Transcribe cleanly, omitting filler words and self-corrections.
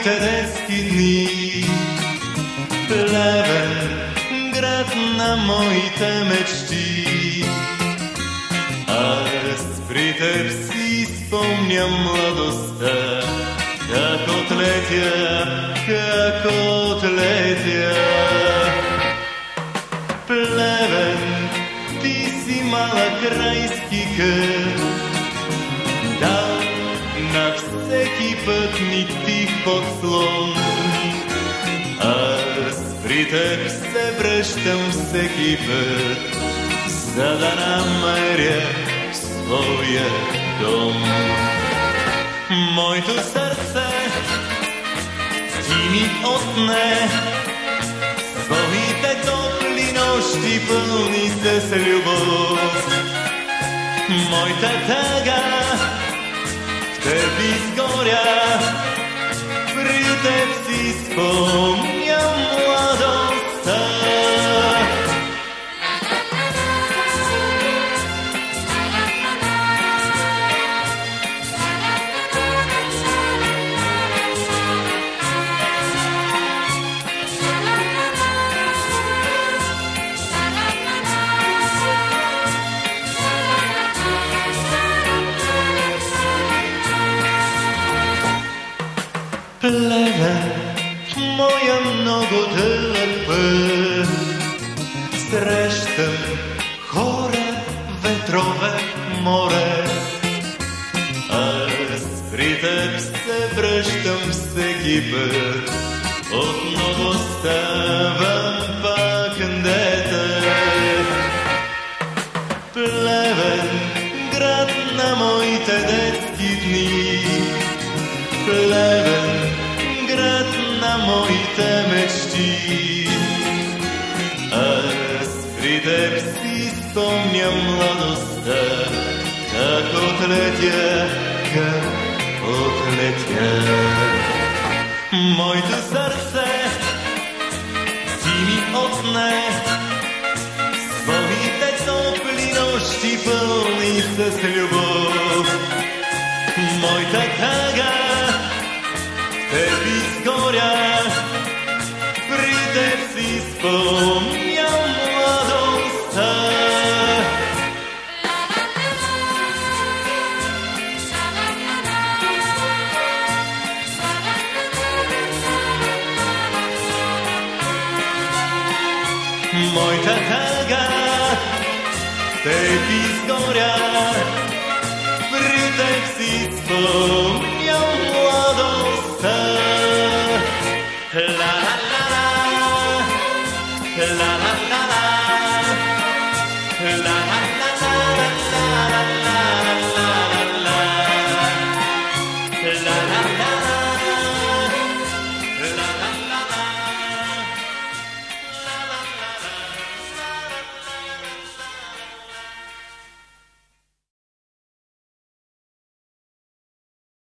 моите детски дни. Плевен, град на моите мечти. Аз при теб си спомням младостта, как отлетя. Плевен, ти си малък райски кът, дал на всеки пътник тих подслон. Аз при теб се връщам всеки път, за да намеря своя дом. Моето сърце ти ми отне своите топли нощи, пълни с любов. Моята тъга в теб изгоря, при теб си спомням младостта. Плевен, моя много дълъг път, срещам хора, ветрове, море. Аз при теб се връщам всеки път, отново ставам пак дете. Плевен, град на моите детски дни. Плевен, град на моите мечти. Аз при теб си спомням младостта, как отлетя. Моето сърце ти ми отне своите топли нощи, пълни с любов. Моята тъга теб изгоря, при теб си спомням младостта. Моята тъга теб изгоря, при теб си спомням младостта.